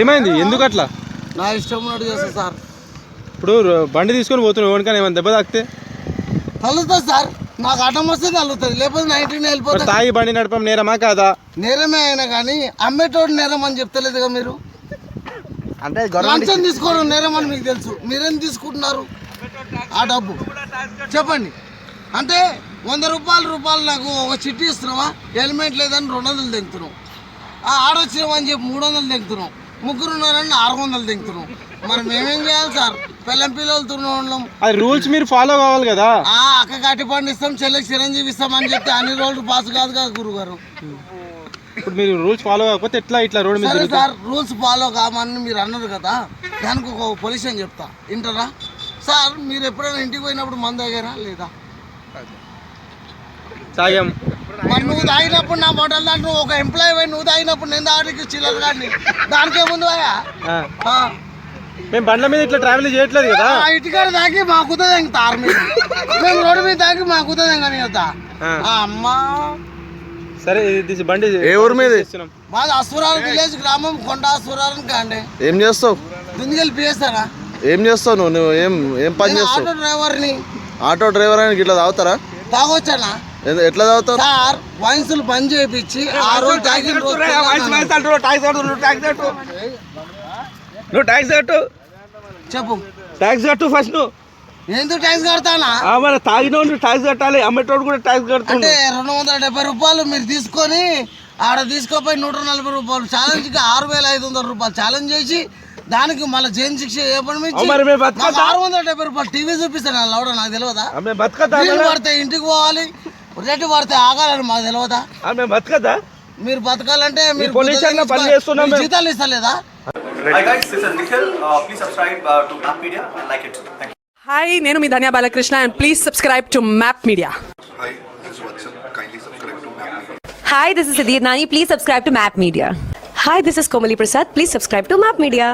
ఏమైంది? ఎందుకు అట్లా? నా ఇష్టం ఉన్నట్టు చేస్తా సార్. ఇప్పుడు బండి తీసుకొని పోతున్నావు, ఎవరికైనా ఏమైనా దెబ్బ తాకితే తల్లుతుంది సార్. నాకు అడ్డం వస్తే తల్లుతుంది, లేకపోతే 19 వెళ్ళిపోతుంది. తాగి బండి నడపడం నేరమా కాదా? నేరమే అయినా కానీ అమ్మేటోడు నేరం అని చెప్తలేదుగా మీరు. అంటే లంచం తీసుకోవడం నేరం అని మీకు తెలుసు, మీరేం తీసుకుంటున్నారు ఆ డబ్బు చెప్పండి. అంటే 100 రూపాయలు నాకు ఒక చిట్టి ఇస్తున్నావా, హెల్మెట్ లేదని 200 తెంగుతున్నావు. ఆడొచ్చినామని చెప్పి 300 తెంగుతున్నాం, ముగ్గురు ఉన్నారని 600 తెంగుతున్నాం. మరి మేమేం చేయాలి సార్? పిల్లలతో వాళ్ళం. అది రూల్స్ మీరు ఫాలో కావాలి కదా. అక్కకి అట్టి పండు ఇస్తాం, చెల్లెకి చిరంజీవి ఇస్తాం అని చెప్తే అన్ని రోజులు పాస్ కాదు కదా గురుగారు. ఇప్పుడు మీరు రూల్స్ ఫాలో కాకపోతే ఎట్లా ఇట్లా రోడ్ మీద సరే సార్, రూల్స్ ఫాలో కామని మీరు అన్నారు కదా, దానికి ఒక పొల్యూషన్ చెప్తా వింటారా సార్? మీరు ఎప్పుడైనా ఇంటికి పోయినప్పుడు మందు తాగారా లేదా? తాగాం. మరి నువ్వు తాగినప్పుడు నా బట్టలు దాంట్లో ఒక ఎంప్లాయీ పోయి నువ్వు తాగినప్పుడు నేను తాగడానికి చిల్లర కానీ దానికే ముందు మేము బండ్ల మీద ఇట్లా ట్రావెల్ చేయట్లేదు కదా. ఇటుకాడ తాగి మా కుత తెంగుతారు మీరు, మేము రోడ్డు మీద తాగి మా కుత తెంగని కదా అమ్మా. సరే బండి ఏ ఊరు మీద? మాది అసురాలు విలేజ్ గ్రామం, కొండ అసురాలు కాండి. ఏం చేస్తావు? దుందికెళ్ళి పిస్తారా? ఏం చేస్తావు నువ్వు? ఏం పని చేస్తావు? ఆటో డ్రైవర్ని. ఆటో డ్రైవర్ అని ఇట్లా తాగుతారా? తాగొచ్చానా? ఎట్లా తాగుతారు సార్? వైన్సులు బంద్ చేయించి ఆ రోజు తాగిన రోజు నువ్వు ట్యాక్స్ కట్టు, చెప్పు. ట్యాక్స్ కట్టు ఫస్ట్. నువ్వు ఎందుకు ట్యాక్స్ కడతానా? మన తాగినోడు ట్యాక్స్ కట్టాలి, అమ్మేటోడు కూడా ట్యాక్స్ కడుతుంది. అంటే 270 రూపాయలు మీరు తీసుకొని ఆడ తీసుకోపోయి 140 రూపాయలు ఛాలెంజ్కి 6500 రూపాయలు ఛాలెంజ్ చేసి దానికి మళ్ళీ జైలు శిక్ష ఏ పని 670 రూపాయలు టీవీ చూపిస్తాను నా లౌడ, నాకు తెలియదా? నీళ్ళు పడితే ఇంటికి పోవాలి, రేటు పడితే ఆగాలని మాకు తెలియదా? బతకదా? మీరు బతకాలంటే మీరు పని చేస్తున్నాం, జీతాలు ఇస్తలేదా? Hi guys, this is Nikhil. Please subscribe to Map Media and like it. Thank you. Hi, nenu mi Dhanya Balakrishna and please subscribe to Map Media. Hi, this is Watson. Kindly subscribe to Map Media. Hi, this is Siddhi Nani. Please subscribe to Map Media. Hi, this is Komali Prasad. Please subscribe to Map Media.